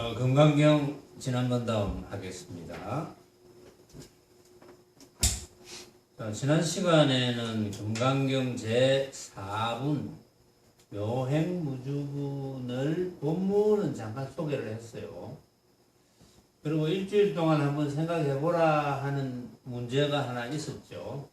금강경 지난번 다음 하겠습니다. 지난 시간에는 금강경 제4분 묘행무주분을 본문은 잠깐 소개를 했어요. 그리고 일주일 동안 한번 생각해보라 하는 문제가 하나 있었죠.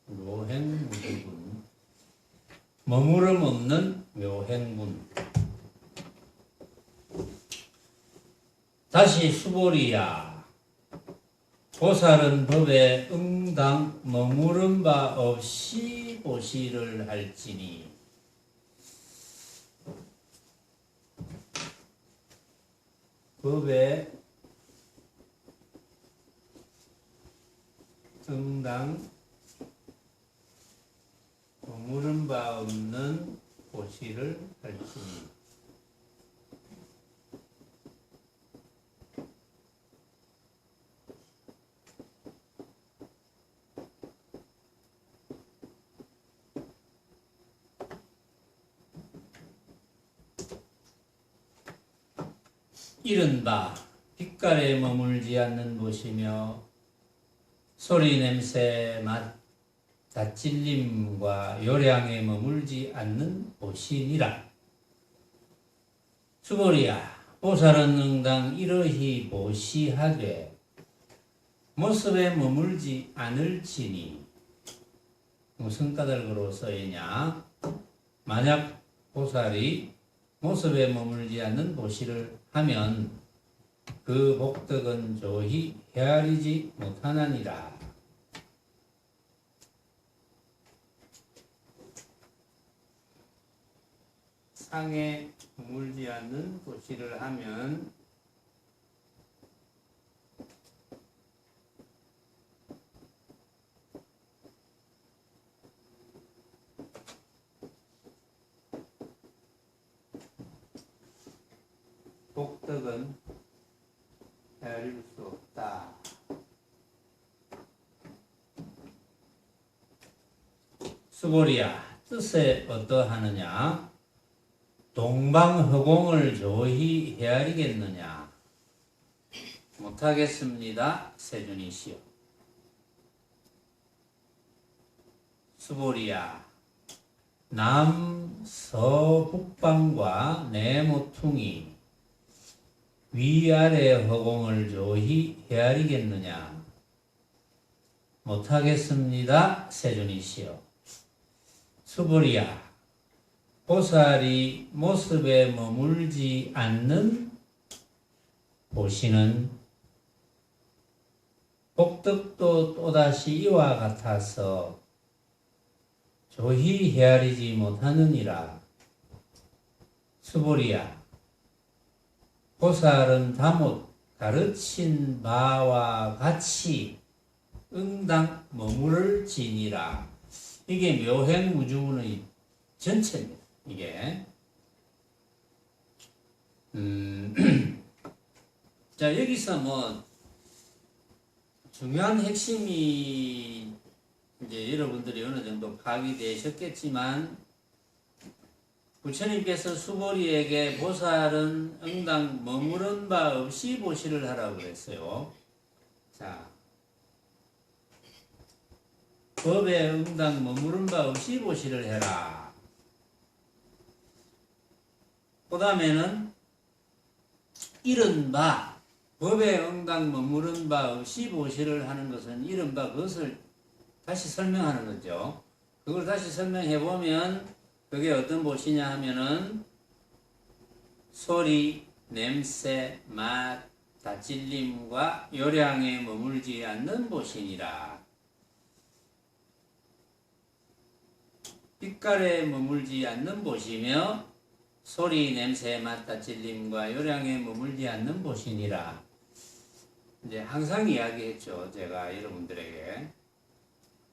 묘행무주분, 머무름 없는 묘행문. 다시 수보리야, 보살은 법에 응당 머무른 바 없이 보시를 할지니. 법에 응당 머무른 바 없는 보시를 할지니. 이른바 빛깔에 머물지 않는 곳이며 소리, 냄새, 맛, 다찔림과 요량에 머물지 않는 곳이니라. 수보리야, 보살은 응당 이러히 보시하되 모습에 머물지 않을지니. 무슨 까닭으로 써있냐? 만약 보살이 모습에 머물지 않는 보시를 하면 그 복덕은 조히 헤아리지 못하나니라. 상에 머물지 않는 보시를 하면 복덕은 헤아릴 수 없다. 수보리야, 뜻에 어떠하느냐? 동방허공을 조히 헤아리겠느냐? 못하겠습니다. 세준이시여. 수보리야, 남서북방과 네모퉁이 위아래 허공을 조히 헤아리겠느냐? 못하겠습니다. 세준이시여. 수보리야, 보살이 모습에 머물지 않는 보시는 복덕도 또다시 이와 같아서 조히 헤아리지 못하느니라. 수보리야, 보살은 다못 가르친 바와 같이 응당 머무를지니라. 이게 묘행무주분의 전체입니다. 이게 자, 여기서 뭐 중요한 핵심이 이제 여러분들이 어느 정도 파악이 되셨겠지만, 부처님께서 수보리에게 보살은 응당 머무른 바 없이 보시를 하라고 그랬어요. 자, 법에 응당 머무른 바 없이 보시를 해라. 그 다음에는 이른바 법에 응당 머무른 바 없이 보시를 하는 것은 이른바 그것을 다시 설명하는 거죠. 그걸 다시 설명해 보면 그게 어떤 보시냐 하면은 소리, 냄새, 맛, 다찔림과 요량에 머물지 않는 보시니라. 빛깔에 머물지 않는 보시며 소리, 냄새, 맛, 다찔림과 요량에 머물지 않는 보시니라. 이제 항상 이야기했죠. 제가 여러분들에게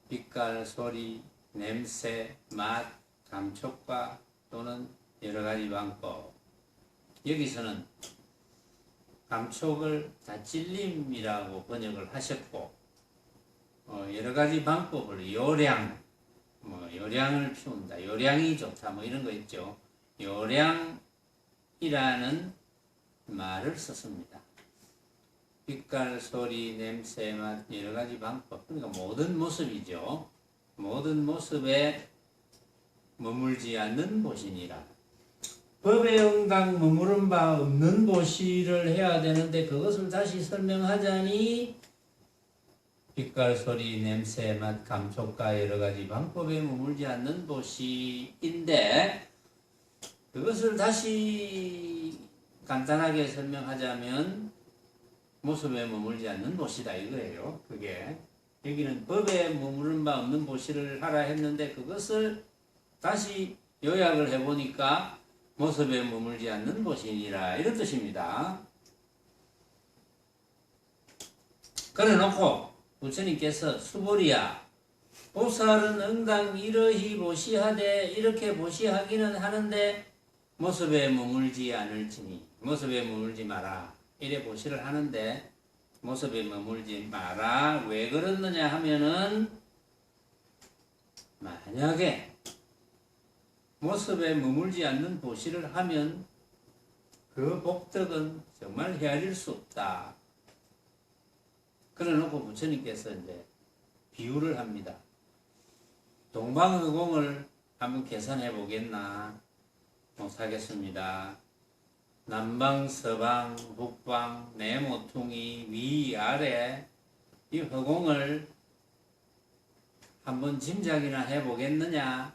빛깔, 소리, 냄새, 맛, 감촉과 또는 여러 가지 방법. 여기서는 감촉을 다 찔림이라고 번역을 하셨고, 여러 가지 방법을 요량, 요량을 피운다, 요량이 좋다, 이런 거 있죠. 요량이라는 말을 썼습니다. 빛깔, 소리, 냄새, 맛, 여러 가지 방법, 그러니까 모든 모습이죠. 모든 모습에 머물지 않는 보신이라. 법에 응당 머무른 바 없는 보시를 해야 되는데 그것을 다시 설명하자니 빛깔, 소리, 냄새, 맛, 감촉과 여러 가지 방법에 머물지 않는 보시인데 그것을 다시 간단하게 설명하자면 모습에 머물지 않는 보시다 이거예요. 그게 여기는 법에 머무른 바 없는 보시를 하라 했는데 그것을 다시 요약을 해보니까 모습에 머물지 않는 보시니라 이런 뜻입니다. 그래놓고 부처님께서 수보리야 보살은 응당 이러히 보시하되 이렇게 보시하기는 하는데 모습에 머물지 않을지니 모습에 머물지 마라 이래 보시를 하는데 모습에 머물지 마라. 왜 그렇느냐 하면은 만약에 모습에 머물지 않는 보시를 하면 그 복덕은 정말 헤아릴 수 없다. 그래놓고 부처님께서 이제 비유를 합니다. 동방의공을 한번 계산해 보겠나? 못하겠습니다. 남방, 서방, 북방, 네 모퉁이, 위, 아래 이 허공을 한번 짐작이나 해보겠느냐?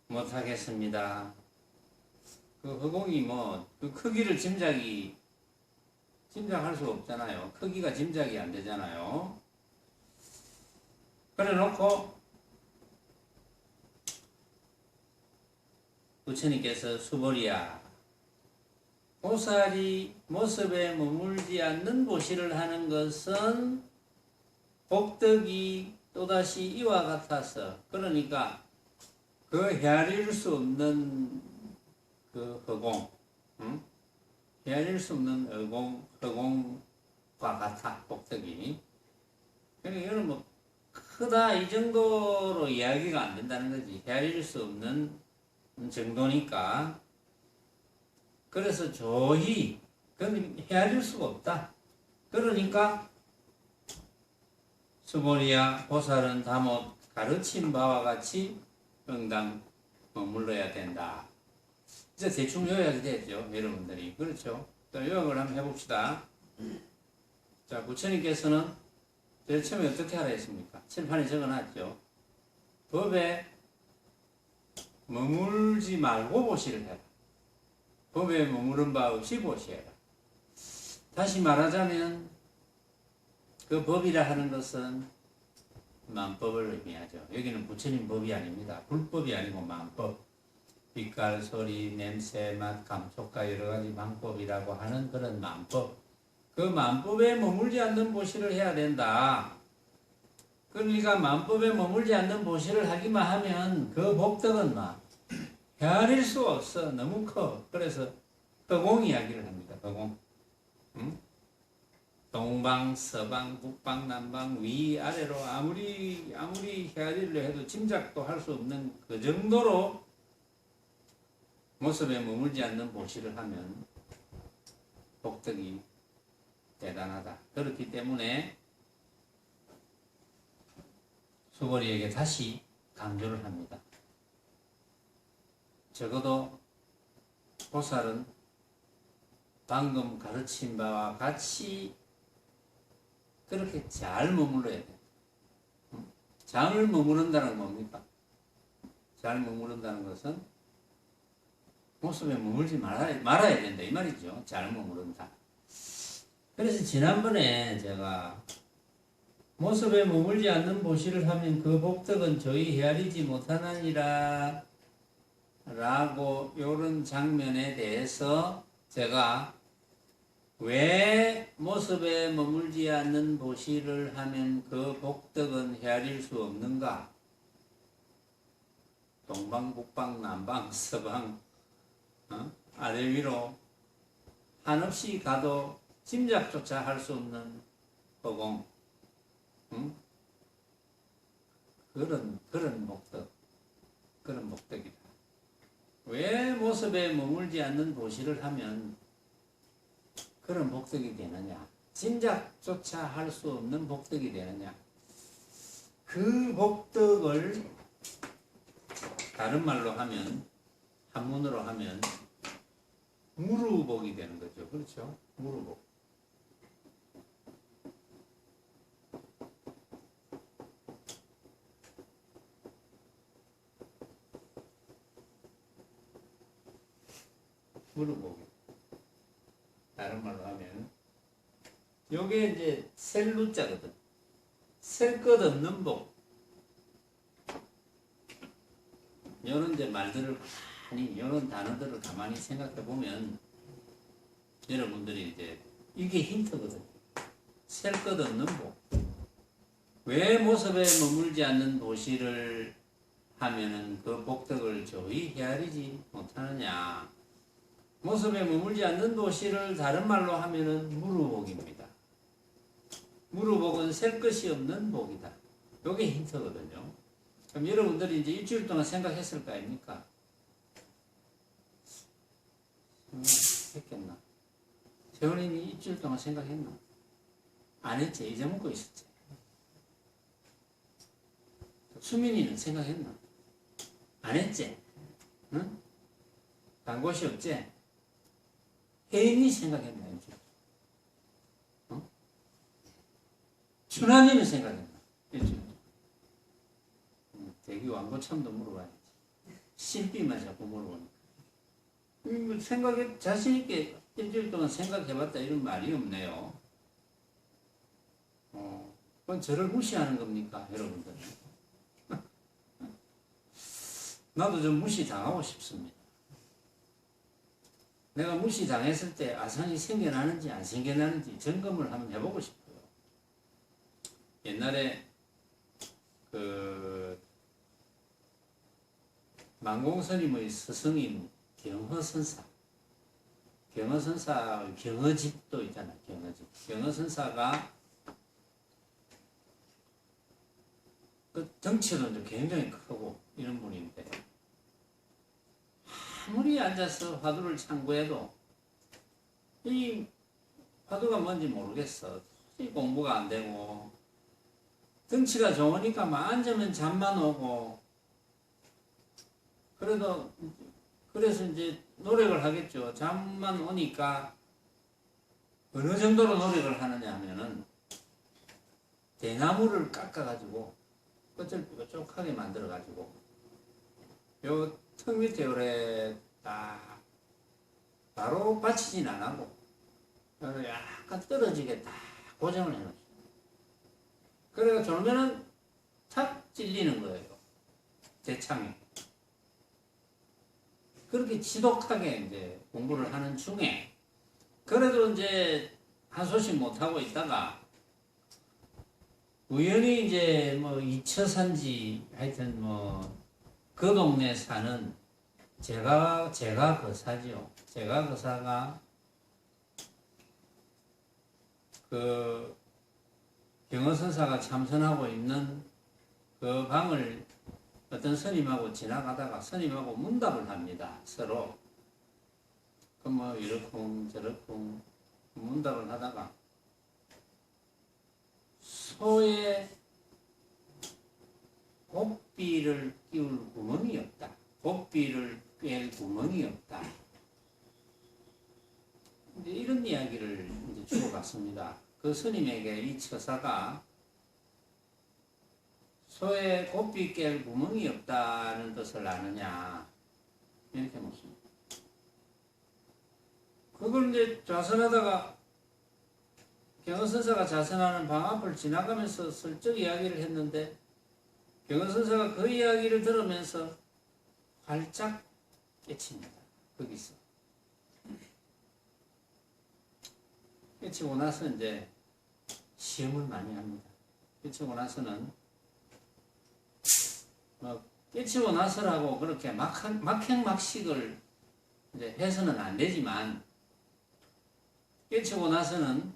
못하겠습니다. 그 허공이 그 크기를 짐작할 수 없잖아요. 크기가 짐작이 안 되잖아요. 그래 놓고 부처님께서 수보리야 보살이 모습에 머물지 않는 보시를 하는 것은 복덕이 또다시 이와 같아서 그러니까 그 헤아릴 수 없는 그 허공, 헤아릴 수 없는 허공과 같아 복덕이. 그러니까 이거는 크다 이 정도로 이야기가 안 된다는 거지. 헤아릴 수 없는 정도니까. 그래서 조히 그건 헤아릴 수가 없다. 그러니까 수보리야 보살은 다못 가르친 바와 같이 응당 머물러야 된다. 이제 대충 요약이 됐죠, 여러분들이. 그렇죠? 또 요약을 한번 해봅시다. 자, 부처님께서는 제일 처음에 어떻게 하라 했습니까? 칠판에 적어놨죠. 법에 머물지 말고 보시를 해라. 법에 머무른 바 없이 보시해라. 다시 말하자면 그 법이라 하는 것은 만법을 의미하죠. 여기는 부처님 법이 아닙니다. 불법이 아니고 만법. 빛깔, 소리, 냄새, 맛, 감촉과 여러 가지 방법이라고 하는 그런 만법. 그 만법에 머물지 않는 보시를 해야 된다. 그러니까 만법에 머물지 않는 보시를 하기만 하면 그 복덕은 헤아릴 수 없어. 너무 커. 그래서 허공 이야기를 합니다. 허공. 동방, 서방, 북방, 남방, 위, 아래로 아무리 헤아리려 해도 짐작도 할 수 없는 그 정도로 모습에 머물지 않는 보시를 하면 복덕이 대단하다. 그렇기 때문에 수보리에게 다시 강조를 합니다. 적어도 보살은 방금 가르친 바와 같이 그렇게 잘 머물러야 돼. 잘 머무른다는 건 뭡니까? 잘 머무른다는 것은 모습에 머물지 말아야 된다 이 말이죠. 잘 머무른다. 그래서 지난번에 제가 모습에 머물지 않는 보시를 하면 그 복덕은 저희 헤아리지 못하나니라 라고 요런 장면에 대해서 제가 왜 모습에 머물지 않는 보시를 하면 그 복덕은 헤아릴 수 없는가? 동방, 북방, 남방, 서방, 아래 위로 한없이 가도 짐작조차 할 수 없는 허공, 응? 그런 목적이다. 왜 모습에 머물지 않는 도시를 하면 그런 복덕이 되느냐? 짐작조차 할 수 없는 복덕이 되느냐? 그 복덕을 다른 말로 하면, 한문으로 하면 무루복이 되는 거죠. 그렇죠? 무루복. 무루복이. 다른 말로 하면 요게 이제 셀루자거든. 셀 것 없는 복. 요런 이제 말들을 많이, 요런 단어들을 가만히 생각해 보면 여러분들이 이제 이게 힌트거든. 셀 것 없는 복. 왜 모습에 머물지 않는 도시를 하면은 그 복덕을 저히 헤아리지 못하느냐? 모습에 머물지 않는 도시를 다른 말로 하면은 무루복입니다. 무루복은 셀 것이 없는 복이다. 요게 힌트거든요. 그럼 여러분들이 이제 일주일 동안 생각했을 거 아닙니까? 생각했겠나? 세월님이 일주일 동안 생각했나? 안 했지? 잊어먹고 있었지? 수민이는 생각했나? 안 했지? 응? 간 곳이 없지? 혜인이 생각했나? 일주일? 어? 준하니는 생각했나? 일주일? 대기 왕고참도 물어봐야지. 실비만 자꾸 물어보니까. 생각해, 자신있게 일주일 동안 생각해봤다 이런 말이 없네요. 그건 저를 무시하는 겁니까, 여러분들? 나도 좀 무시당하고 싶습니다. 내가 무시당했을 때 아상이 생겨나는지 안 생겨나는지 점검을 한번 해보고 싶어요. 옛날에 만공스님의 스승인 경허선사, 경허집도 있잖아. 경허집. 경허선사가 그 덩치도 굉장히 크고 이런 분인데 아무리 앉아서 화두를 참고해도 이 화두가 뭔지 모르겠어. 공부가 안 되고 덩치가 좋으니까 막 앉으면 잠만 오고 그래서 이제 노력을 하겠죠. 잠만 오니까 어느 정도로 노력을 하느냐 하면은 대나무를 깎아가지고 끝을 뾰족하게 만들어가지고 요 턱 밑에 요래 딱 바로 받치진 안 하고 약간 떨어지게 딱 고정을 해놓죠. 그래가 졸면은 탁 찔리는 거예요. 대창에. 그렇게 지독하게 이제 공부를 하는 중에 그래도 이제 한 소식 못 하고 있다가 우연히 이제 뭐 이처산지 하여튼 뭐 그 동네 사는 제가 거사죠. 제가 거사가 그 경허선사가 참선하고 있는 그 방을 어떤 스님하고 지나가다가 스님하고 문답을 합니다. 서로. 그 뭐 이러쿵 저러쿵 문답을 하다가 소에 곱비를 끼울 구멍이 없다. 곱비를 꿰 구멍이 없다. 이제 이런 이야기를 이제 주고받습니다. 그 스님에게 이 처사가 소에 곱비 깰 구멍이 없다는 뜻을 아느냐 이렇게 묻습니다. 그걸 이제 좌선하다가 경허선사가 좌선하는 방 앞을 지나가면서 슬쩍 이야기를 했는데 경허선사가 그 이야기를 들으면서 활짝 깨칩니다. 거기서 깨치고 나서 이제 시험을 많이 합니다. 깨치고 나서는 깨치고 나서라고 그렇게 막행막식을 이제 해서는 안 되지만 깨치고 나서는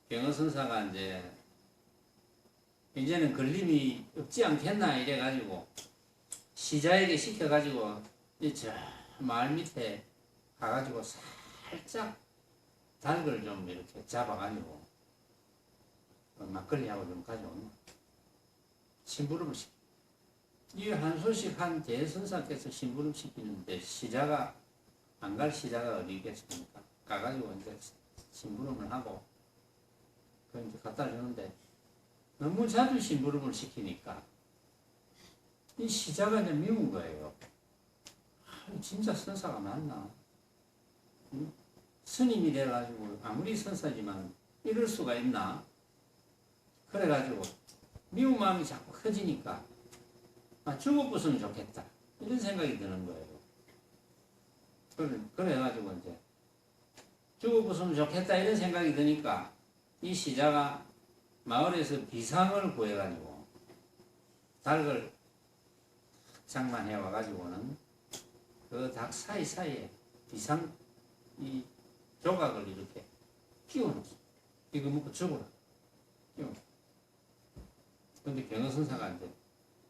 경허선사가 이제는 걸림이 없지 않겠나 이래가지고 시자에게 시켜가지고 저 마을 밑에 가가지고 살짝 닭을 좀 이렇게 잡아가지고 막걸리하고 좀 가져오나 심부름을 시켜. 이 한소식 한 대선사께서 심부름 시키는데 시자가 안 갈 시자가 어디 있겠습니까? 가가지고 이제 심부름을 하고 그 이제 갖다 주는데 너무 자주 심부름을 시키니까 이 시자가 이제 미운 거예요. 진짜 선사가 맞나? 스님이 돼가지고 아무리 선사지만 이럴 수가 있나? 그래가지고 미운 마음이 자꾸 커지니까 죽어봤으면 좋겠다 이런 생각이 드는 거예요. 그래가지고 이제 죽어봤으면 좋겠다 이런 생각이 드니까 이 시자가 마을에서 비상을 구해가지고 닭을 장만해 와가지고는 그 닭 사이사이에 비상 이 조각을 이렇게 끼워놓았어. 이거 먹고 죽어라. 근데 경허선사가 이제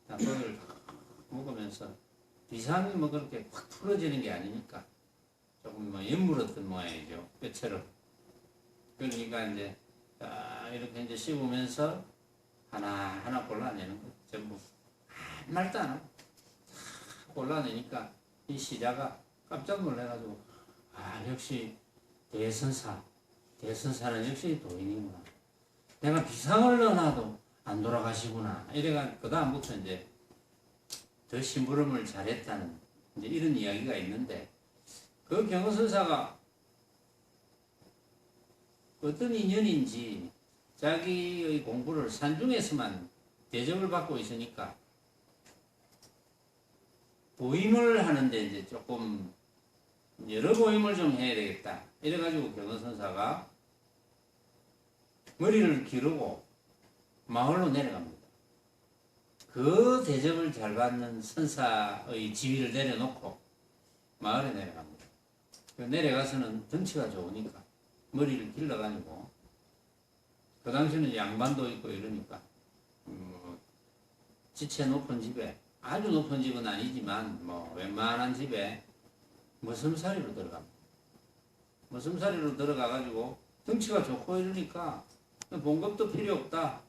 그걸 먹으면서 비상이 뭐 그렇게 확 풀어지는 게 아니니까 조금 뭐 엿물었던 모양이죠. 뼈처럼. 그러니까 이제 이렇게 이제 씹으면서 하나하나 골라내는 거 전부 한 말도 안 하고 다 골라내니까 이 시자가 깜짝 놀래가지고 역시 대선사는 역시 도인이구나. 내가 비상을 넣어놔도 안 돌아가시구나. 이래가 그 다음부터 이제 더 심부름을 잘했다는 이제 이런 이야기가 있는데 그 경허선사가 어떤 인연인지 자기의 공부를 산중에서만 대접을 받고 있으니까 보임을 하는데 이제 조금 여러 보임을 좀 해야 되겠다. 이래가지고 경허선사가 머리를 기르고 마을로 내려갑니다. 그 대접을 잘 받는 선사의 지위를 내려놓고 마을에 내려갑니다. 내려가서는 덩치가 좋으니까 머리를 길러가지고 그 당시에는 양반도 있고 이러니까 지체 높은 집에 아주 높은 집은 아니지만 뭐 웬만한 집에 머슴살이로 들어갑니다. 머슴살이로 들어가가지고 덩치가 좋고 이러니까 봉급도 필요 없다.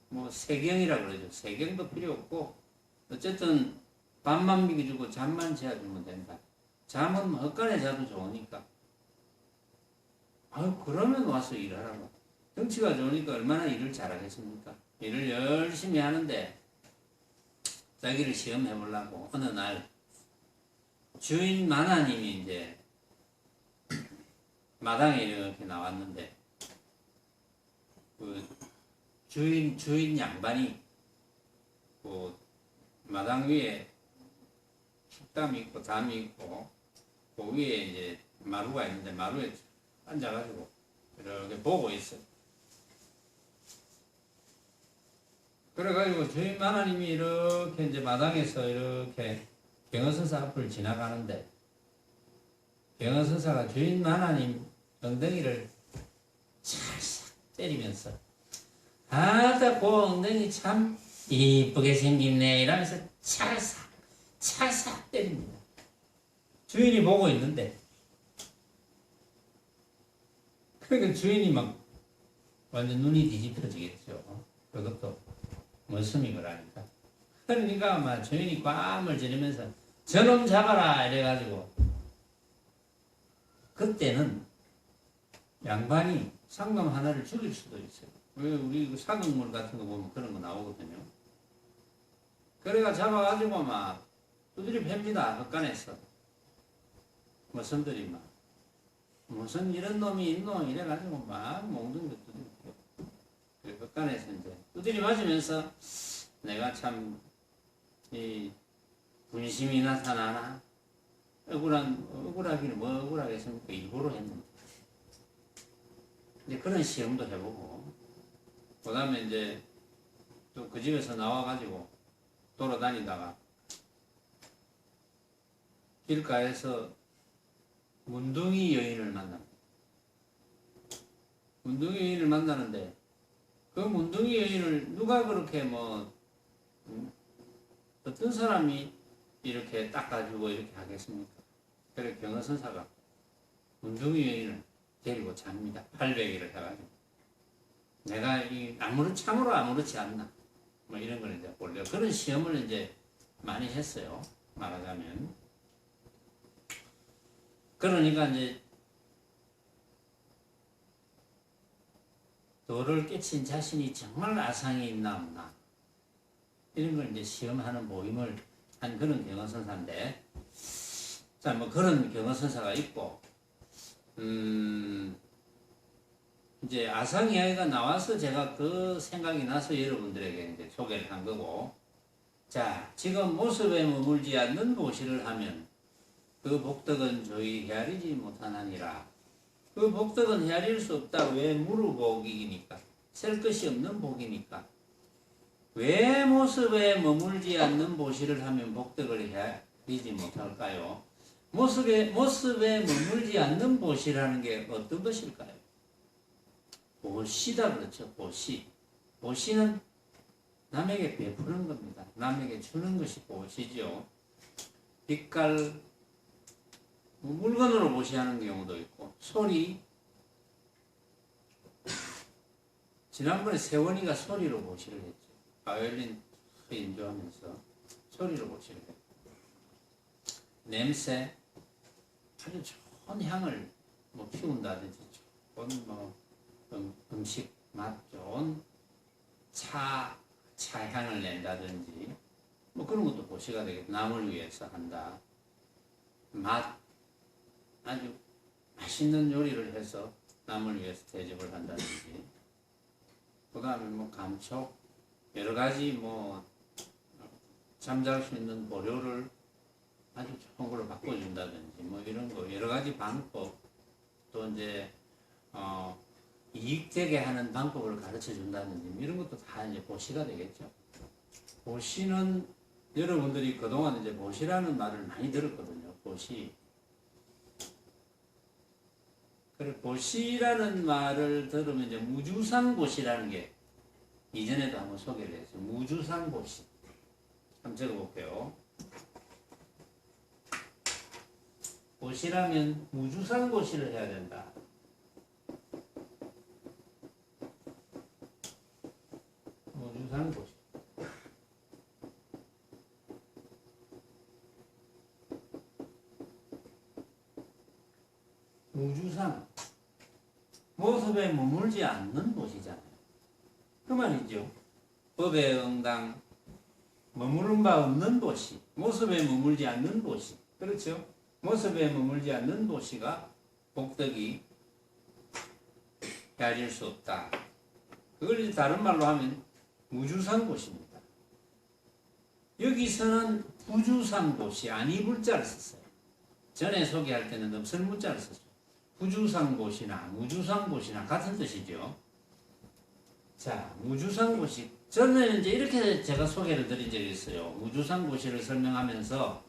뭐 세경이라 그러죠. 세경도 필요 없고 어쨌든 밥만 먹여주고 잠만 재워주면 된다. 잠은 헛간에 자도 좋으니까 그러면 와서 일하라고. 덩치가 좋으니까 얼마나 일을 잘하겠습니까? 일을 열심히 하는데 자기를 시험해 보려고 어느 날 주인 마나님이 이제 마당에 이렇게 나왔는데 그 주인 양반이 그 마당 위에 식담이 있고 담이 있고 그 위에 이제 마루가 있는데 마루에 앉아가지고 이렇게 보고 있어요. 그래가지고 주인 마나님이 이렇게 이제 마당에서 이렇게 경허선사 앞을 지나가는데 경허선사가 주인 마나님 엉덩이를 찰싹 때리면서 그 엉덩이 참 이쁘게 생겼네 이러면서 찰싹 때립니다. 주인이 보고 있는데 그러니까 주인이 막 완전 눈이 뒤집혀지겠죠. 그것도 머슴이 그러니까. 그러니까 아마 주인이 꽝을 지르면서 저놈 잡아라 이래가지고 그때는 양반이 상놈 하나를 죽일 수도 있어요. 왜 우리 사극물 같은 거 보면 그런 거 나오거든요. 그래가 잡아가지고 막 두드려 팹니다. 헛간에서 머슴들이 막 무슨 이런 놈이 있노 이래가지고 막 몽둥이로 두드려 헛간에서 이제 두드려 맞으면서 내가 참 이 분심이 나타나나 억울하기는 뭐 억울하겠습니까? 일부러 했는데 이제 그런 시험도 해보고 그 다음에 이제 또 그 집에서 나와가지고 돌아다니다가 길가에서 문둥이 여인을 만납니다. 문둥이 여인을 만나는데 그 문둥이 여인을 누가 그렇게 어떤 사람이 이렇게 닦아주고 이렇게 하겠습니까? 그래 경허선사가 문둥이 여인을 데리고 잡니다. 800일을 해가지고 내가 참으로 아무렇지 않나 이런 걸 이제 보려 그런 시험을 이제 많이 했어요. 말하자면 그러니까 이제 도를 깨친 자신이 정말 아상이 있나 없나 이런 걸 이제 시험하는 모임을 한 그런 경허선사인데 자 그런 경허선사가 있고 이제 아상 이야기가 나와서 제가 그 생각이 나서 여러분들에게 이제 소개를 한 거고 자 지금 모습에 머물지 않는 보시를 하면 그 복덕은 조이 헤아리지 못하나니라. 그 복덕은 헤아릴 수 없다. 왜 무루복이니까 셀 것이 없는 복이니까. 왜 모습에 머물지 않는 보시를 하면 복덕을 헤아리지 못할까요? 모습에 머물지 않는 보시라는 게 어떤 것일까요? 보시다 그렇죠. 보시. 보시는 남에게 베푸는 겁니다. 남에게 주는 것이 보시죠. 빛깔 물건으로 보시하는 경우도 있고 소리 지난번에 세원이가 소리로 보시를 했죠. 바이올린 연주하면서 소리로 보시를 했고 냄새 아주 좋은 향을 피운다든지 좋은 음식 맛 좋은 차향을 낸다든지 그런 것도 보시가 되겠다. 남을 위해서 한다. 맛 아주 맛있는 요리를 해서 남을 위해서 대접을 한다든지 그 다음에 감촉 여러 가지 잠잘 수 있는 보료를 아주 좋은 걸로 바꿔준다든지 이런 거 여러 가지 방법 또 이제 이익되게 하는 방법을 가르쳐 준다든지 이런 것도 다 이제 보시가 되겠죠. 보시는 여러분들이 그동안 이제 보시라는 말을 많이 들었거든요. 보시. 그래 보시라는 말을 들으면 이제 무주상보시라는 게 이전에도 한번 소개를 했어요. 무주상보시. 한번 적어볼게요. 보시라면 무주상보시를 해야 된다. 무주상보시. 무주상 모습에 머물지 않는 보시잖아요. 그 말이죠. 법에 응당 머무른 바 없는 보시 모습에 머물지 않는 보시 그렇죠. 모습에 머물지 않는 보시가 복덕이 헤아릴 수 없다. 그걸 이제 다른 말로 하면 무주상보시입니다. 여기서는 부주상보시 아니불자를 썼어요. 전에 소개할 때는 넘설문자를 썼죠. 부주상보시나 무주상보시나 같은 뜻이죠. 자, 무주상보시. 저는 이제 이렇게 제가 소개를 드린 적이 있어요. 무주상보시를 설명하면서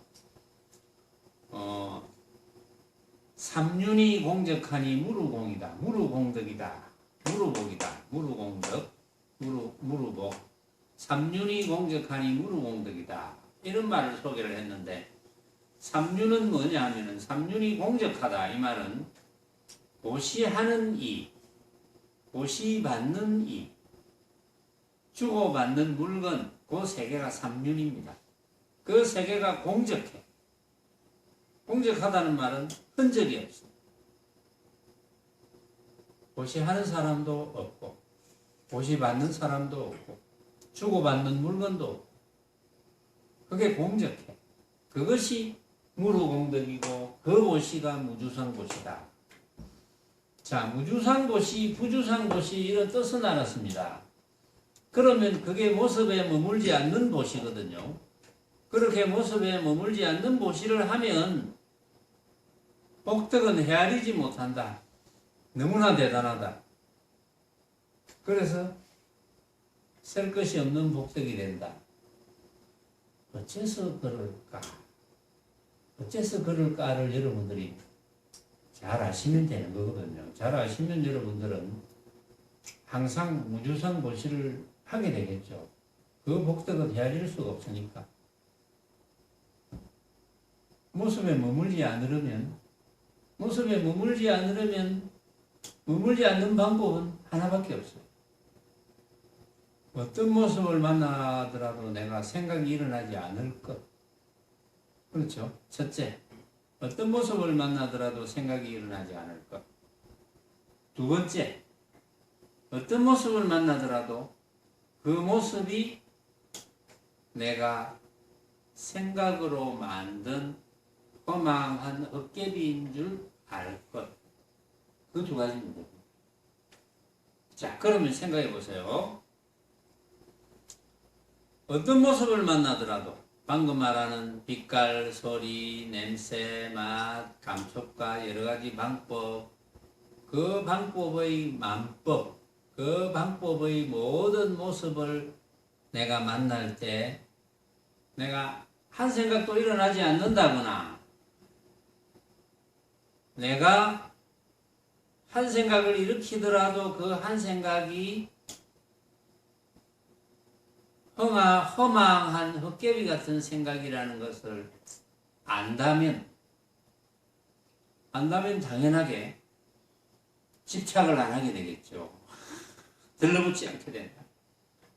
삼륜이 공적하니 무루공이다. 무루공덕이다. 무루복이다. 무루공덕. 무루복. 삼륜이 공적하니 무루공덕이다. 이런 말을 소개를 했는데 삼륜은 뭐냐 하면은 삼륜이 공적하다. 이 말은 보시하는 이, 보시받는 이, 주고받는 물건 그 세 개가 삼륜입니다. 그 세 개가 공적해. 공적하다는 말은 흔적이 없어. 보시하는 사람도 없고 보시받는 사람도 없고 주고받는 물건도 없고 그게 공적해. 그것이 무루공덕이고 그 보시가 무주상보시다. 자, 무주상보시, 부주상보시 이런 뜻은 알았습니다. 그러면 그게 모습에 머물지 않는 보시거든요. 그렇게 모습에 머물지 않는 보시를 하면 복덕은 헤아리지 못한다. 너무나 대단하다. 그래서 셀 것이 없는 복덕이 된다. 어째서 그럴까? 어째서 그럴까를 여러분들이 잘 아시면 되는 거거든요. 잘 아시면 여러분들은 항상 무주성 보시를 하게 되겠죠. 그 복덕은 헤아릴 수가 없으니까. 모습에 머물지 않으려면 머물지 않는 방법은 하나밖에 없어요. 어떤 모습을 만나더라도 내가 생각이 일어나지 않을 것. 그렇죠. 첫째, 어떤 모습을 만나더라도 생각이 일어나지 않을 것. 두 번째, 어떤 모습을 만나더라도 그 모습이 내가 생각으로 만든 허망한 헛개비인 줄 알 것. 그 두 가지입니다. 자, 그러면 생각해 보세요. 어떤 모습을 만나더라도 방금 말하는 빛깔, 소리, 냄새, 맛, 감촉과 여러 가지 방법, 그 방법의 만법, 그 방법의 모든 모습을 내가 만날 때 내가 한 생각도 일어나지 않는다거나 내가 한 생각을 일으키더라도 그 한 생각이 허망한 헛개비 같은 생각이라는 것을 안다면 당연하게 집착을 안 하게 되겠죠. 들러붙지 않게 된다.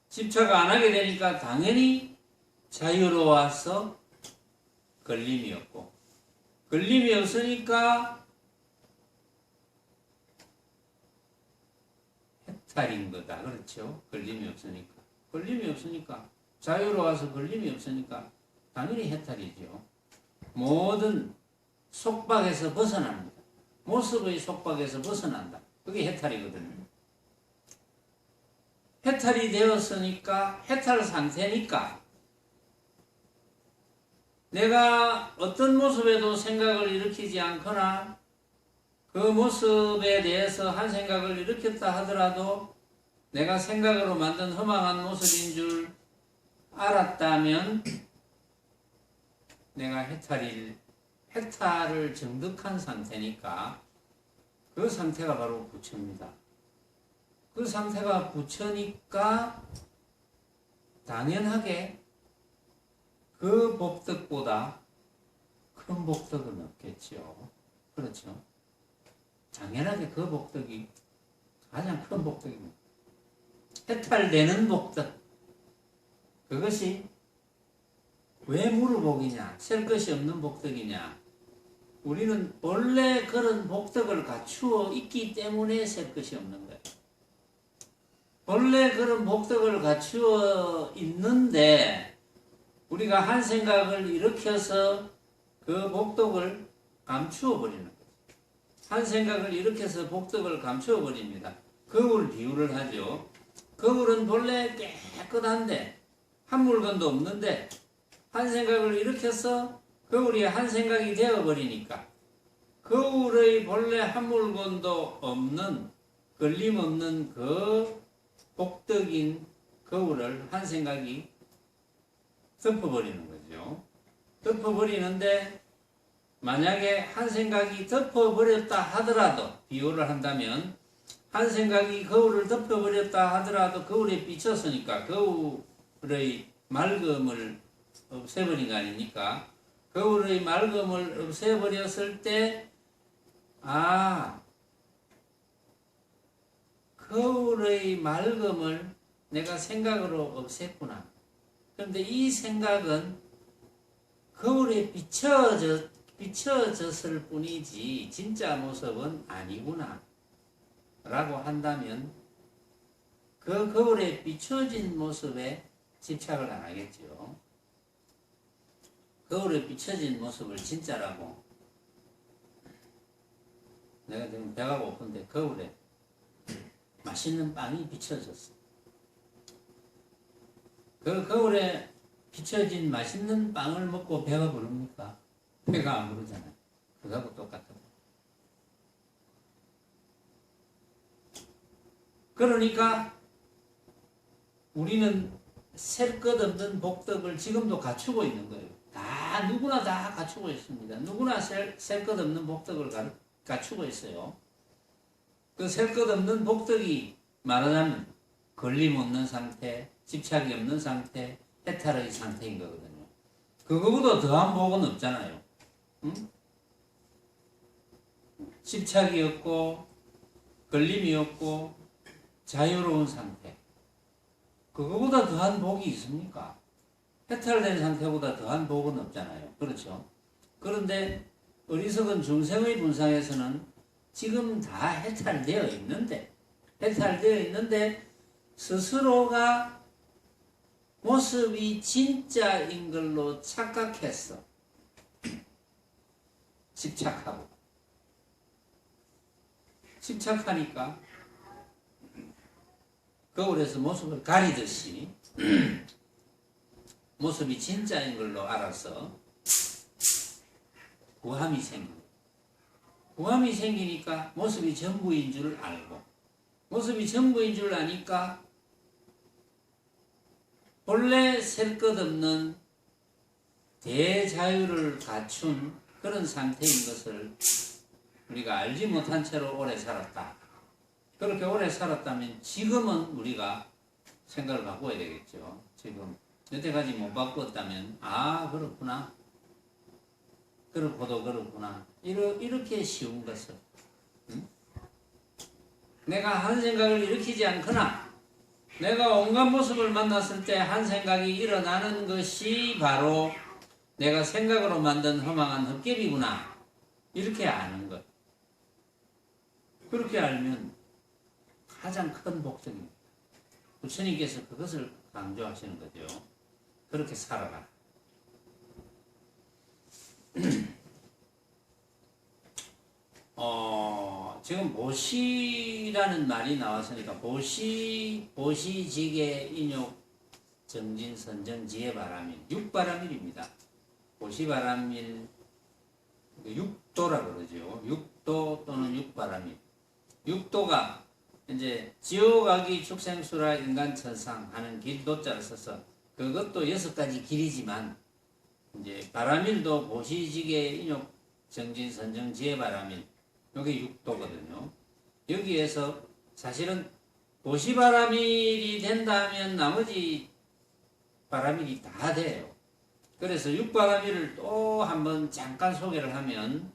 집착을 안 하게 되니까 당연히 자유로워서 걸림이 없고, 걸림이 없으니까 해탈인 거다. 그렇죠? 걸림이 없으니까 자유로워서 걸림이 없으니까 당연히 해탈이죠. 모든 속박에서 벗어납니다. 모습의 속박에서 벗어난다. 그게 해탈이거든요. 해탈이 되었으니까, 해탈 상태니까 내가 어떤 모습에도 생각을 일으키지 않거나 그 모습에 대해서 한 생각을 일으켰다 하더라도 내가 생각으로 만든 허망한 모습인 줄 알았다면 내가 해탈을 정득한 상태니까 그 상태가 바로 부처입니다. 그 상태가 부처니까 당연하게 그 복덕보다 큰 복덕은 없겠죠. 그렇죠. 당연하게 그 복덕이 가장 큰 복덕입니다. 해탈되는 복덕. 그것이 왜 무르복이냐, 셀 것이 없는 복덕이냐. 우리는 원래 그런 복덕을 갖추어 있기 때문에 셀 것이 없는 거예요. 원래 그런 복덕을 갖추어 있는데 우리가 한 생각을 일으켜서 그 복덕을 감추어 버리는 거예요. 한 생각을 일으켜서 복덕을 감추어 버립니다. 거울 비유를 하죠. 거울은 본래 깨끗한데 한 물건도 없는데 한 생각을 일으켜서 거울이 한 생각이 되어버리니까 거울의 본래 한 물건도 없는 걸림없는 그 복덕인 거울을 한 생각이 덮어버리는 거죠. 덮어버리는데 만약에 한 생각이 덮어버렸다 하더라도, 비유를 한다면 한 생각이 거울을 덮어버렸다 하더라도 거울에 비쳤으니까 거울의 맑음을 없애버린 거 아닙니까? 거울의 맑음을 없애버렸을 때 거울의 맑음을 내가 생각으로 없앴구나. 그런데 이 생각은 거울에 비춰졌을 뿐이지 진짜 모습은 아니구나 라고 한다면 그 거울에 비춰진 모습에 집착을 안 하겠죠. 거울에 비춰진 모습을 진짜라고. 내가 지금 배가 고픈데 거울에 맛있는 빵이 비춰졌어. 그 거울에 비춰진 맛있는 빵을 먹고 배가 부릅니까? 배가 안 부르잖아요. 그거하고 똑같아요. 그러니까 우리는 셀 것 없는 복덕을 지금도 갖추고 있는 거예요. 누구나 다 갖추고 있습니다. 누구나 셀 것 없는 복덕을 갖추고 있어요. 그 셀 것 없는 복덕이 말하자면 걸림 없는 상태, 집착이 없는 상태, 해탈의 상태인 거거든요. 그거보다 더한 복은 없잖아요. 응? 집착이 없고 걸림이 없고 자유로운 상태. 그거보다 더한 복이 있습니까? 해탈된 상태보다 더한 복은 없잖아요. 그렇죠? 그런데 어리석은 중생의 분상에서는 지금 다 해탈되어 있는데 스스로가 모습이 진짜인 걸로 착각했어. 집착하니까 거울에서 모습을 가리듯이 모습이 진짜인 걸로 알아서 구함이 생기니까 모습이 전부인 줄 알고, 모습이 전부인 줄 아니까 본래 셀 것 없는 대자유를 갖춘 그런 상태인 것을 우리가 알지 못한 채로 오래 살았다. 그렇게 오래 살았다면 지금은 우리가 생각을 바꿔야 되겠죠. 지금 여태까지 못 바꿨다면 그렇구나. 그렇고도 그렇구나. 이렇게 쉬운 것을 내가 한 생각을 일으키지 않거나 내가 온갖 모습을 만났을 때 한 생각이 일어나는 것이 바로 내가 생각으로 만든 허망한 헛개비구나. 이렇게 아는 것. 그렇게 알면 가장 큰 복덕입니다. 부처님께서 그것을 강조하시는 거죠. 그렇게 살아라. 지금 보시라는 말이 나왔으니까 보시지계 인욕 정진 선정 지혜바람일 육바람일입니다. 보시바람일 육도라 그러죠. 육도 또는 육바람일. 육도가 이제 지옥아기 축생수라 인간천상 하는 길도자를 써서 그것도 6가지 길이지만 이제 바람일도 보시지계 인욕 정진 선정 지혜바람일 여기 육도거든요. 여기에서 사실은 보시바람일이 된다면 나머지 바람일이 다 돼요. 그래서 육바람일을 또 한번 잠깐 소개를 하면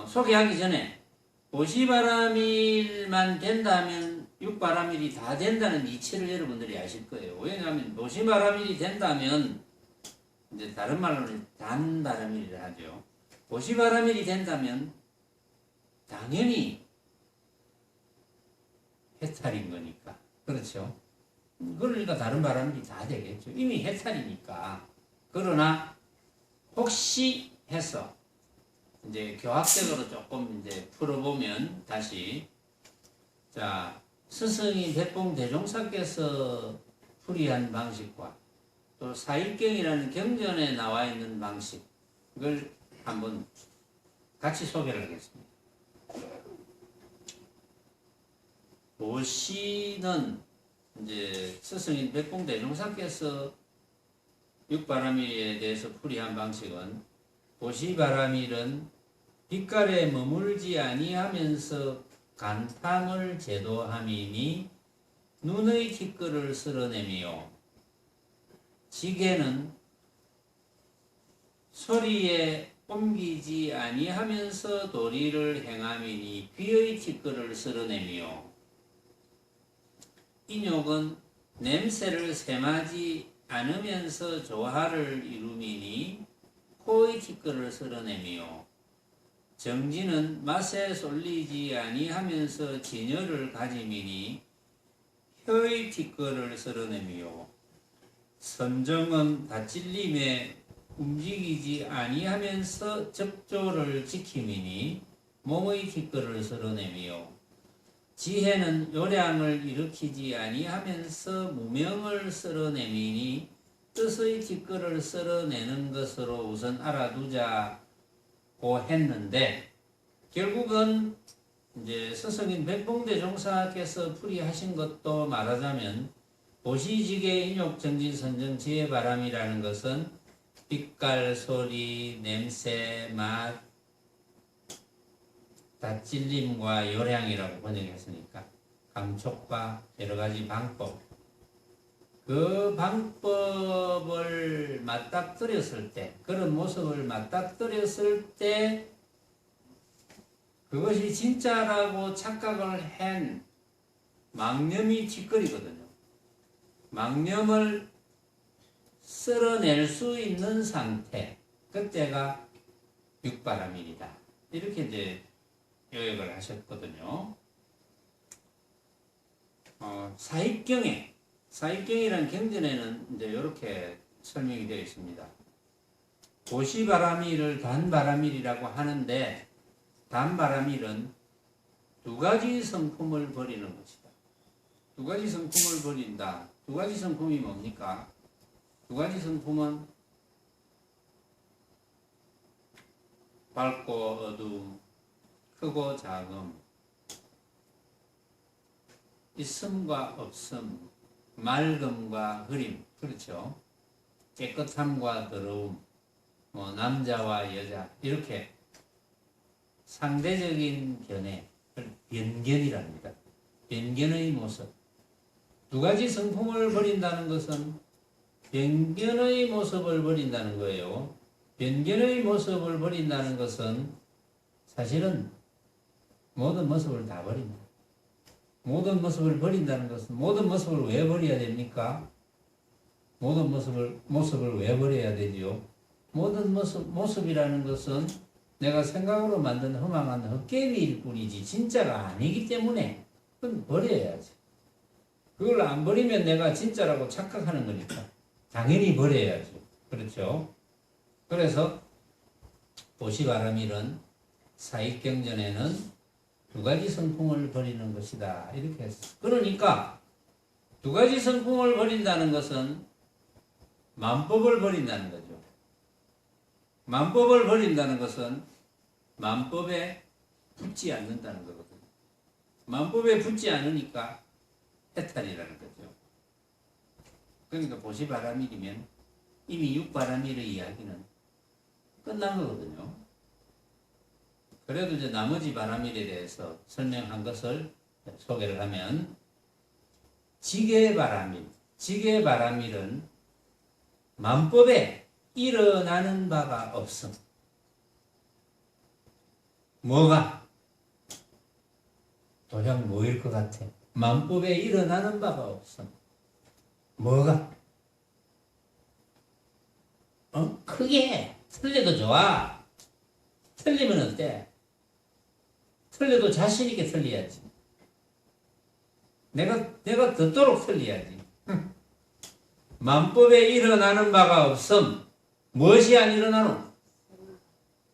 소개하기 전에 보시바람일만 된다면 육바람일이 다 된다는 이치를 여러분들이 아실 거예요. 왜냐하면 보시바람일이 된다면 이제 다른 말로는 단바람일이라 하죠. 보시바람일이 된다면 당연히 해탈인 거니까. 그렇죠? 그러니까 다른 바람일이 다 되겠죠. 이미 해탈이니까. 그러나 혹시 해서 이제 교학적으로 조금 이제 풀어보면 다시 자 스승이 백봉대종사께서 풀이한 방식과 또 사익경이라는 경전에 나와 있는 방식을 한번 같이 소개를 하겠습니다. 보시는 이제 스승인 백봉대종사께서 육바람일에 대해서 풀이한 방식은 보시바람일은 빛깔에 머물지 아니하면서 간탕을 제도함이니 눈의 티끌을 쓸어내며 지게는 소리에 옮기지 아니하면서 도리를 행함이니 귀의 티끌을 쓸어내며 인욕은 냄새를 sem하지 않으면서 조화를 이루미니 코의 티끌을 쓸어내며 정진은 맛에 쏠리지 아니하면서 진열을 가짐이니 혀의 티끌을 쓸어내며 선정은 다찔림에 움직이지 아니하면서 적조를 지킴이니 몸의 티끌을 쓸어내며 지혜는 요량을 일으키지 아니하면서 무명을 쓸어내미니 뜻의 티끌을 쓸어내는 것으로 우선 알아두자고 했는데 결국은 이제 스승인 백봉대종사께서 풀이하신 것도 말하자면 보시지계 인욕 정진 선정 지혜바람이라는 것은 빛깔, 소리, 냄새, 맛, 다찔림과 요량이라고 번역했으니까 감촉과 여러 가지 방법, 그 방법을 맞닥뜨렸을 때, 그런 모습을 맞닥뜨렸을 때 그것이 진짜라고 착각을 한 망념이 뒷거리거든요. 망념을 쓸어낼 수 있는 상태, 그때가 육바라밀이다. 이렇게 이제 요약을 하셨거든요. 사익경이라는 경전에는 이제 이렇게 설명이 되어 있습니다. 고시바라밀을 단바라밀이라고 하는데, 단바라밀은 두 가지 성품을 버리는 것이다. 두 가지 성품을 버린다. 두 가지 성품이 뭡니까? 두 가지 성품은 밝고 어두움, 크고 작음, 있음과 없음, 맑음과 흐림, 그렇죠? 깨끗함과 더러움, 남자와 여자, 이렇게 상대적인 견해, 변견이랍니다. 변견의 모습. 두 가지 성품을 버린다는 것은 변견의 모습을 버린다는 거예요. 변견의 모습을 버린다는 것은 사실은 모든 모습을 다 버린다. 모든 모습을 버린다는 것은, 모든 모습을 왜 버려야 됩니까? 모든 모습을 왜 버려야 되지요? 모든 모습이라는 것은 내가 생각으로 만든 허망한 헛개비일 뿐이지 진짜가 아니기 때문에 그건 버려야지. 그걸 안 버리면 내가 진짜라고 착각하는 거니까 당연히 버려야죠. 그렇죠? 그래서 보시바라밀은 사익경전에는 두 가지 성품을 버리는 것이다. 이렇게 했어. 그러니까 두 가지 성품을 버린다는 것은 만법을 버린다는 거죠. 만법을 버린다는 것은 만법에 붙지 않는다는 거거든요. 만법에 붙지 않으니까 해탈이라는 거죠. 그러니까 보시바라밀이면 이미 육바라밀의 이야기는 끝난 거거든요. 그래도 이제 나머지 바라밀에 대해서 설명한 것을 소개를 하면, 지계바라밀. 지계바라밀은 만법에 일어나는 바가 없음. 뭐가? 도형 뭐일 것 같아? 만법에 일어나는 바가 없음. 뭐가? 크게 틀려도 좋아. 틀리면 어때? 틀려도 자신 있게 틀려야지. 내가 듣도록 틀려야지. 만법에 일어나는 바가 없음. 무엇이 안 일어나노?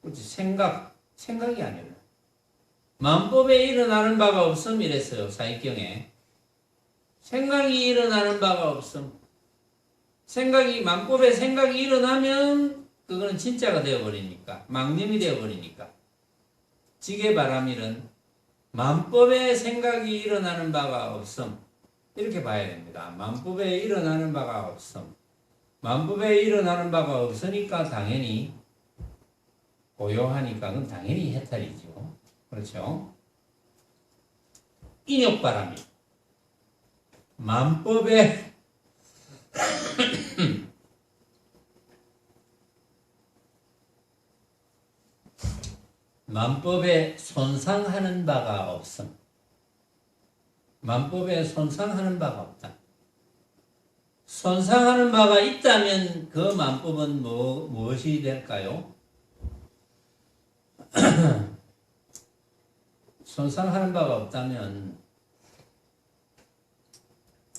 그렇지, 생각이 안 일어나. 만법에 일어나는 바가 없음 이랬어요, 사익경에. 생각이 일어나는 바가 없음. 만법에 생각이 일어나면 그거는 진짜가 되어버리니까, 망념이 되어버리니까. 지계바라밀은 만법에 생각이 일어나는 바가 없음. 이렇게 봐야 됩니다. 만법에 일어나는 바가 없음. 만법에 일어나는 바가 없으니까 당연히 고요하니까 그건 당연히 해탈이죠. 그렇죠? 인욕바라밀. 만법에 만법에 손상하는 바가 없음. 만법에 손상하는 바가 없다. 손상하는 바가 있다면 그 만법은 무엇이 될까요? 손상하는 바가 없다면,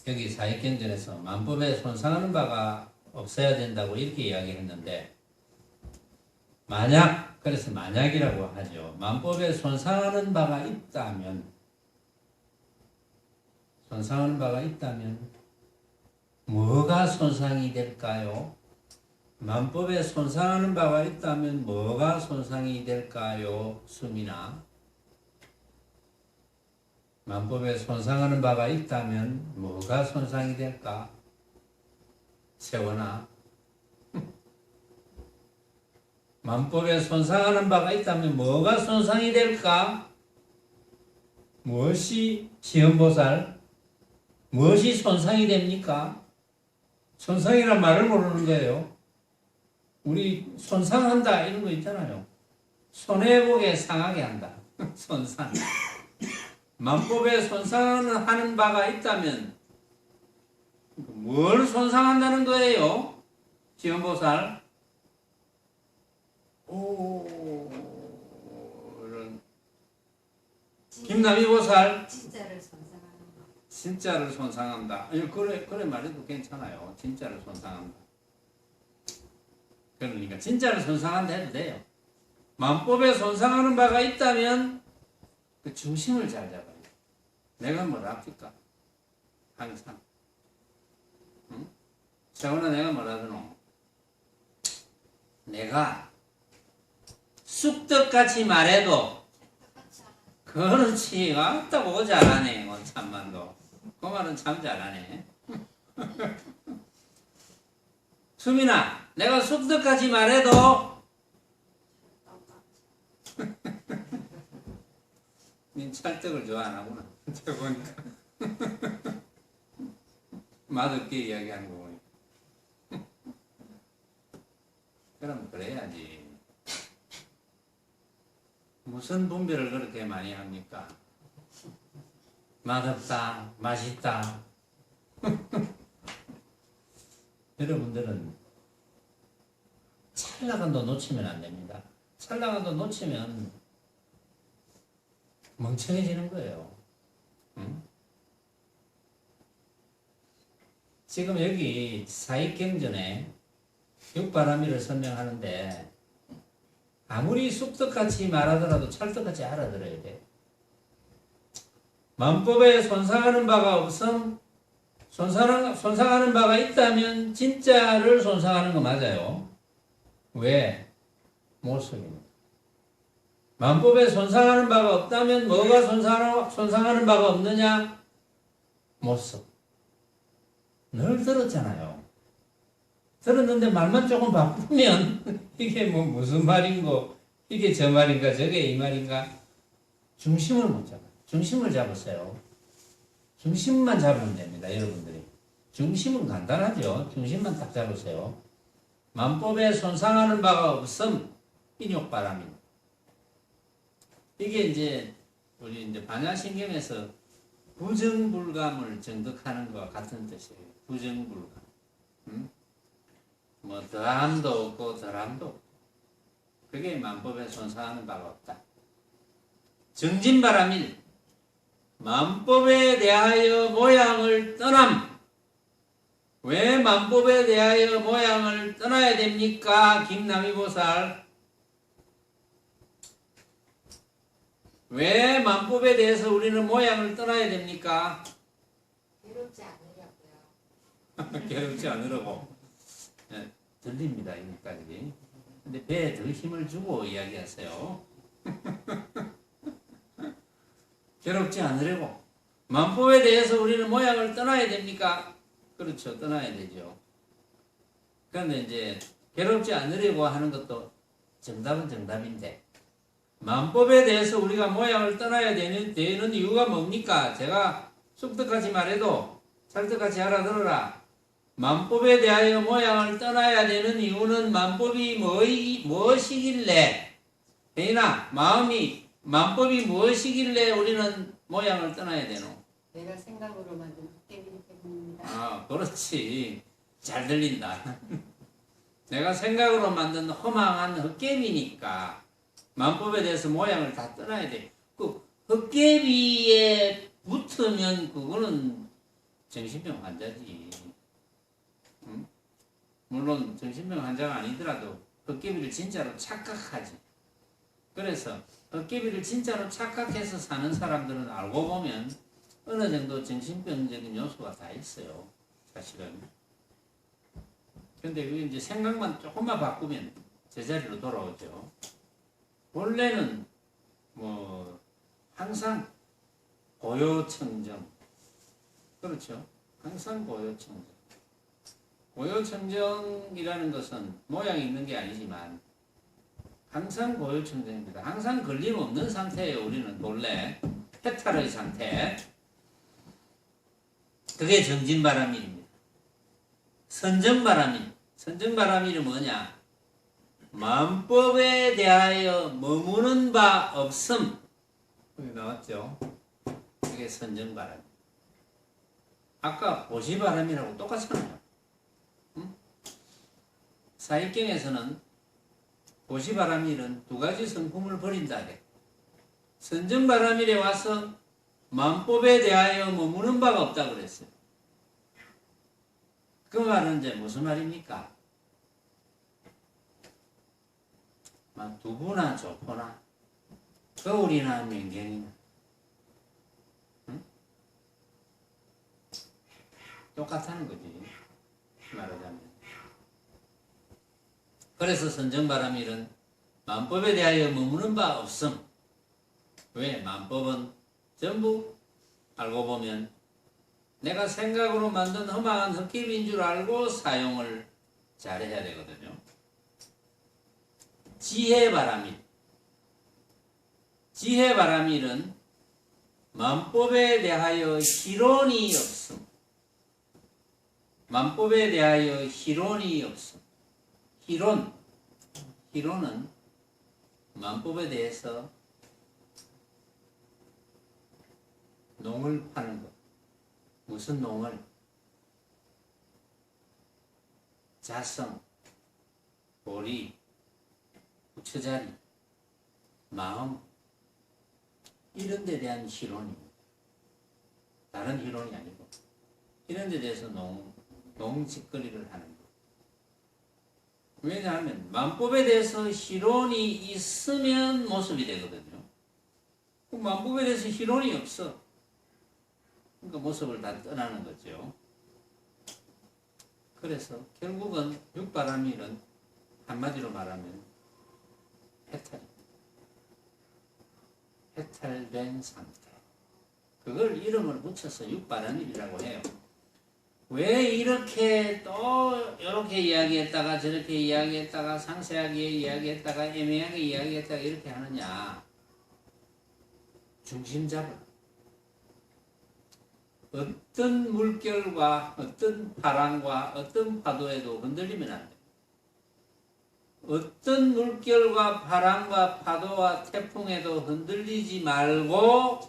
여기 사익경전에서 만법에 손상하는 바가 없어야 된다고 이렇게 이야기했는데, 그래서 만약이라고 하죠. 만법에 손상하는 바가 있다면 뭐가 손상이 될까요? 만법에 손상하는 바가 있다면 뭐가 손상이 될까요? 수민아. 만법에 손상하는 바가 있다면 뭐가 손상이 될까? 세원아. 만법에 손상하는 바가 있다면 뭐가 손상이 될까? 무엇이 시험보살? 무엇이 손상이 됩니까? 손상이란 말을 모르는 거예요. 우리 손상한다 이런 거 있잖아요. 손해보게 상하게 한다. 손상. 만법에 손상하는 바가 있다면 뭘 손상한다는 거예요? 시험보살. 김남희보살. 진짜를 손상한다. 그래 말해도 괜찮아요. 진짜를 손상한다. 그러니까 진짜를 손상한다 해도 돼요. 만법에 손상하는 바가 있다면 그 중심을 잘 잡아요. 내가 뭐라 합니까? 항상. 응? 세훈아 내가 뭐라 하노? 내가 쑥떡같이 말해도 그렇지. 아따 보고 잘하네. 참만도. 그 말은 참 잘하네. 수민아 내가 쑥떡같이 말해도 닌 찰떡을 좋아 안 하구나. 제가 보니까 맛없게 이야기하는 거 보니까. 그럼 그래야지. 무슨 분별을 그렇게 많이 합니까? 맛없다, 맛있다. 여러분들은 찰나간도 놓치면 안 됩니다. 찰나간도 놓치면 멍청해지는 거예요. 응? 지금 여기 사익경전에 육바라밀을 설명하는데 아무리 쑥떡같이 말하더라도 찰떡같이 알아들어야 돼. 만법에 손상하는 바가 없음, 손상하는 바가 있다면 진짜를 손상하는 거 맞아요. 왜? 모습입니다. 만법에 손상하는 바가 없다면 뭐가 손상하는 바가 없느냐? 모습. 늘 들었잖아요. 들었는데 말만 조금 바꾸면 이게 뭐 무슨 말인고, 이게 저 말인가 저게 이 말인가, 중심을 못 잡아요. 중심을 잡으세요. 중심만 잡으면 됩니다. 여러분들이. 중심은 간단하죠. 중심만 딱 잡으세요. 만법에 손상하는 바가 없음 인욕바람입니다. 이게 이제 우리 이제 반야신경에서 부정불감을 정득하는 것과 같은 뜻이에요. 부정불감. 뭐 더함도 없고 덜함도 없고. 그게 만법에 손상하는 바가 없다. 정진바람일. 만법에 대하여 모양을 떠남. 왜 만법에 대하여 모양을 떠나야 됩니까? 김남희보살. 왜 만법에 대해서 우리는 모양을 떠나야 됩니까? 괴롭지 않으려고요. 괴롭지 않으려고. 네, 들립니다, 여기까지. 근데 배에 더 힘을 주고 이야기하세요. 괴롭지 않으려고. 만법에 대해서 우리는 모양을 떠나야 됩니까? 그렇죠. 떠나야 되죠. 그런데 이제 괴롭지 않으려고 하는 것도 정답은 정답인데 만법에 대해서 우리가 모양을 떠나야 되는 이유가 뭡니까? 제가 쑥떡같이 말해도 찰떡같이 알아들어라. 만법에 대하여 모양을 떠나야 되는 이유는 만법이 무엇이길래 대인아 마음이 만법이 무엇이길래 우리는 모양을 떠나야 되노? 내가 생각으로 만든 헛개비기 때문입니다. 아, 그렇지. 잘 들린다. 내가 생각으로 만든 허망한 헛개비니까 만법에 대해서 모양을 다 떠나야 돼. 그 헛개비에 붙으면 그거는 정신병 환자지. 응? 물론 정신병 환자가 아니더라도 헛개비를 진짜로 착각하지. 그래서 헛개비를 진짜로 착각해서 사는 사람들은 알고 보면 어느 정도 정신병적인 요소가 다 있어요. 사실은. 근데 그게 이제 생각만 조금만 바꾸면 제자리로 돌아오죠. 원래는 뭐 항상 고요청정. 그렇죠. 항상 고요청정. 고요청정이라는 것은 모양이 있는 게 아니지만 항상 고요청정입니다. 항상 걸림없는 상태예요. 우리는 본래. 해탈의 상태. 그게 정진바람일입니다. 선정바람일. 선정바람일은 뭐냐? 만법에 대하여 머무는 바 없음. 여기 나왔죠? 그게 선정바람. 아까 보시바람이라고 똑같잖아요. 응? 사익경에서는 보시바람일은 두 가지 성품을 버린다. 선정바람일에 와서 만법에 대하여 머무는 바가 없다 그랬어요. 그 말은 이제 무슨 말입니까? 두부나 조포나 겨울이나 명경이나 응? 똑같다는 거지 말하자면. 그래서 선정바람일은 만법에 대하여 머무는 바 없음. 왜? 만법은 전부 알고 보면 내가 생각으로 만든 허망한 헛개비인 줄 알고 사용을 잘해야 되거든요. 지혜바람일. 지혜바람일은 만법에 대하여 희론이 없음. 만법에 대하여 희론이 없음. 희론은 만법에 대해서 농을 파는 것. 무슨 농을? 자성, 보리, 부처자리, 마음 이런 데 대한 희론입니다. 다른 희론이 아니고 이런 데 대해서 농짓거리를 하는 것. 왜냐하면 만법에 대해서 희론이 있으면 모습이 되거든요. 만법에 대해서 희론이 없어. 그러니까 모습을 다 떠나는 거죠. 그래서 결국은 육바람일은 한마디로 말하면 해탈된 상태. 그걸 이름을 붙여서 육바람일이라고 해요. 왜 이렇게 또 이렇게 이야기했다가 저렇게 이야기했다가 상세하게 이야기했다가 애매하게 이야기했다가 이렇게 하느냐. 중심 잡아. 어떤 물결과 어떤 바람과 어떤 파도에도 흔들리면 안 돼. 어떤 물결과 바람과 파도와 태풍에도 흔들리지 말고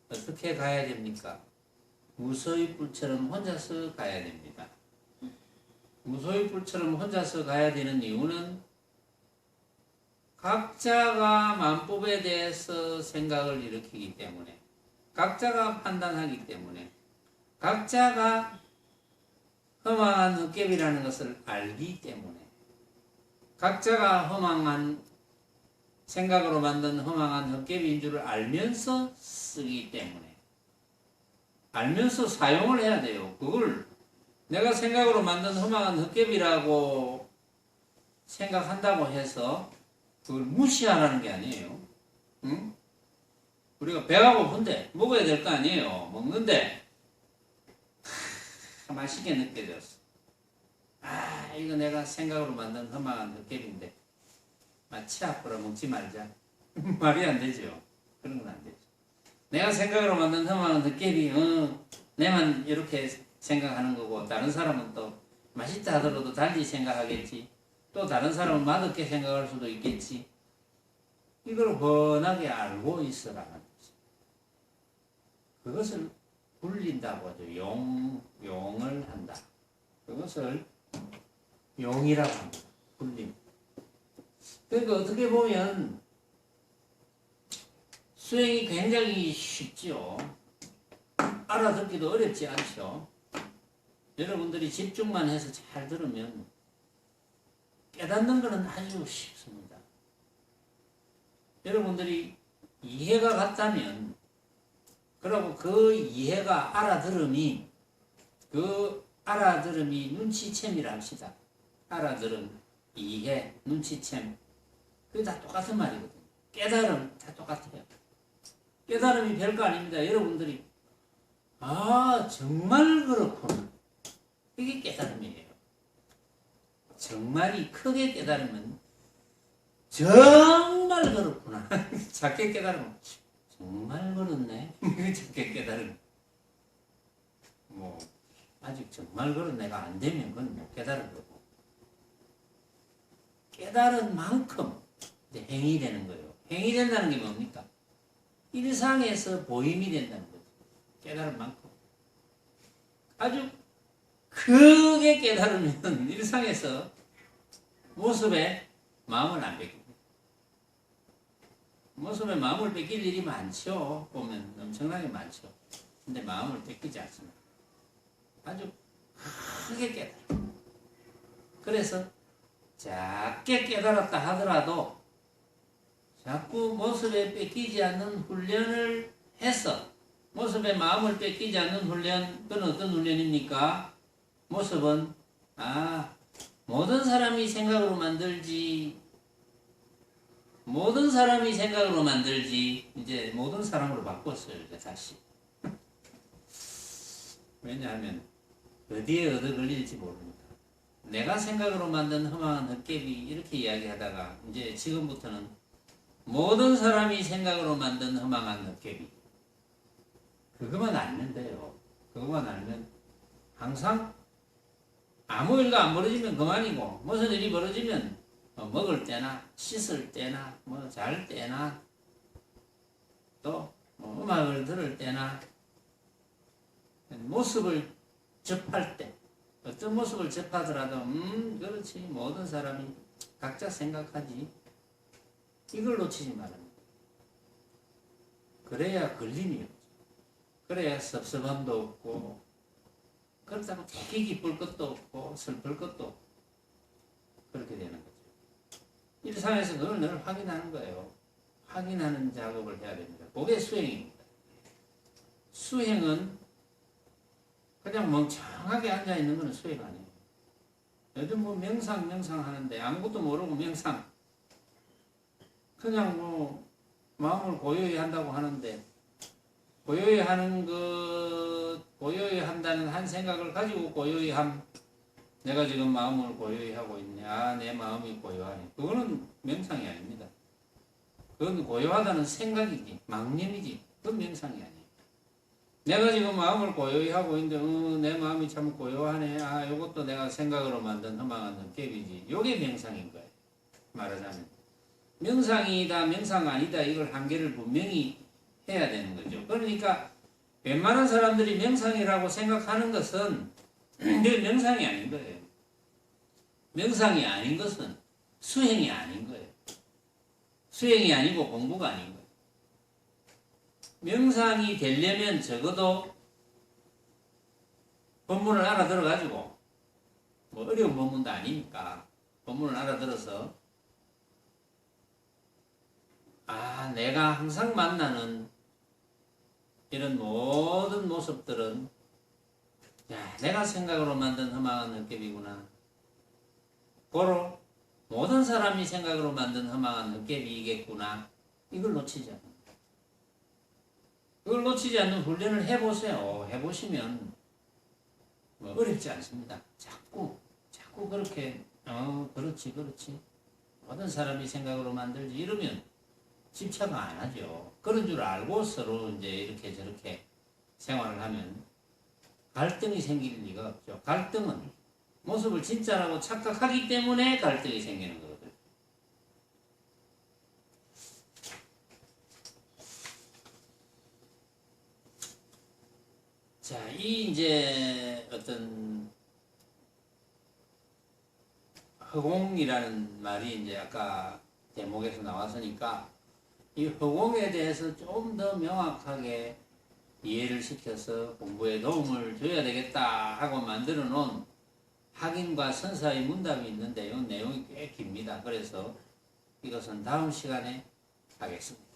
어떻게 가야 됩니까? 무소의 뿔처럼 혼자서 가야 됩니다. 무소의 뿔처럼 혼자서 가야 되는 이유는 각자가 만법에 대해서 생각을 일으키기 때문에, 각자가 판단하기 때문에, 각자가 허망한 헛개비라는 것을 알기 때문에, 각자가 허망한 생각으로 만든 허망한 헛개비인 줄 알면서 쓰기 때문에, 알면서 사용을 해야 돼요. 그걸 내가 생각으로 만든 허망한 헛개비라고 생각한다고 해서 그걸 무시하라는 게 아니에요. 응? 우리가 배가 고픈데 먹어야 될 거 아니에요. 먹는데 맛있게 느껴졌어. 이거 내가 생각으로 만든 허망한 헛개비인데 치 아프라 먹지 말자. 말이 안 되죠. 그런 건 안 되죠. 내가 생각으로 만든 허망한 헛개비, 내만 이렇게 생각하는 거고 다른 사람은 또 맛있다 하더라도 달리 생각하겠지. 또 다른 사람은 맛없게 생각할 수도 있겠지. 이걸 훤하게 알고 있어라는 거지. 그것을 불린다고 하죠. 용을 한다. 그것을 용이라고 합니다. 불림. 그러니까 어떻게 보면 수행이 굉장히 쉽죠. 알아듣기도 어렵지 않죠. 여러분들이 집중만 해서 잘 들으면 깨닫는 것은 아주 쉽습니다. 여러분들이 이해가 갔다면, 그리고 그 이해가 알아들음이 눈치챔이라 합시다. 알아들음, 이해, 눈치챔. 그게 다 똑같은 말이거든요. 깨달음, 다 똑같아요. 깨달음이 별거 아닙니다. 여러분들이, 정말 그렇구나. 이게 깨달음이에요. 정말이 크게 깨달으면 정말 그렇구나. 작게 깨달으면 정말 그렇네. 이렇게 깨달은. 뭐 아직 정말 그런 내가 안 되면 그건 못 깨달은 거고. 깨달은 만큼 이제 행위 되는 거예요. 행위 된다는 게 뭡니까? 일상에서 보임이 된다는 거죠. 깨달은 만큼. 아주 크게 깨달으면 일상에서 모습에 마음을 안 뺏깁니다. 모습에 마음을 뺏길 일이 많죠. 보면 엄청나게 많죠. 근데 마음을 뺏기지 않습니다. 아주 크게 깨달아요. 그래서 작게 깨달았다 하더라도 자꾸 모습에 뺏기지 않는 훈련을 해서 모습에 마음을 뺏기지 않는 훈련, 그건 어떤 훈련입니까? 모습은 모든 사람이 생각으로 만들지, 모든 사람이 생각으로 만들지, 이제 모든 사람으로 바꿨어요. 이제 다시. 왜냐하면 어디에 얻어 걸릴지 모릅니다. 내가 생각으로 만든 허망한 헛개비 이렇게 이야기하다가 이제 지금부터는 모든 사람이 생각으로 만든 허망한 헛개비, 그것만 알면 돼요. 그것만 알면 항상 아무 일도 안 벌어지면 그만이고, 무슨 일이 벌어지면 먹을 때나 씻을 때나 잘 때나 또 음악을 들을 때나 모습을 접할 때, 어떤 모습을 접하더라도 그렇지, 모든 사람이 각자 생각하지, 이걸 놓치지 말아요. 그래야 걸림이 없죠. 그래야 섭섭함도 없고, 그렇다고 되게 기쁠 것도 없고 슬플 것도 없고, 그렇게 되는 거죠. 일상에서 그걸 늘 확인하는 거예요. 확인하는 작업을 해야 됩니다. 그게 수행입니다. 수행은 그냥 멍청하게 앉아있는 건 수행 아니에요. 요즘 명상 하는데 아무것도 모르고 명상, 그냥 마음을 고요히 한다고 하는데, 고요히 하는 것, 고요히 한다는 한 생각을 가지고 고요히 내가 지금 마음을 고요히 하고 있네. 내 마음이 고요하네. 그거는 명상이 아닙니다. 그건 고요하다는 생각이지, 망념이지. 그건 명상이 아니에요. 내가 지금 마음을 고요히 하고 있는데, 내 마음이 참 고요하네. 이것도 내가 생각으로 만든 허망한 헛개비지. 요게 명상인 거예요. 말하자면. 명상이다, 명상 아니다, 이걸 한계를 분명히 해야 되는 거죠. 그러니까 웬만한 사람들이 명상이라고 생각하는 것은 명상이 아닌 거예요. 명상이 아닌 것은 수행이 아닌 거예요. 수행이 아니고 공부가 아닌 거예요. 명상이 되려면 적어도 법문을 알아들어가지고, 어려운 법문도 아니니까 법문을 알아들어서 내가 항상 만나는 이런 모든 모습들은 내가 생각으로 만든 허망한 헛개비구나. 고로 모든 사람이 생각으로 만든 허망한 헛개비이겠구나. 이걸 놓치지 않는 거예요. 그걸 놓치지 않는 훈련을 해보세요. 해보시면 어렵지 않습니다. 자꾸 그렇게 그렇지 모든 사람이 생각으로 만들지 이러면 집착 안 하죠. 그런 줄 알고 서로 이제 이렇게 저렇게 생활을 하면 갈등이 생길 리가 없죠. 갈등은 모습을 진짜라고 착각하기 때문에 갈등이 생기는 거거든요. 자, 이 이제 어떤 허공이라는 말이 이제 아까 대목에서 나왔으니까 이 허공에 대해서 좀 더 명확하게 이해를 시켜서 공부에 도움을 줘야 되겠다 하고 만들어 놓은 학인과 선사의 문답이 있는데요. 내용이 꽤 깁니다. 그래서 이것은 다음 시간에 하겠습니다.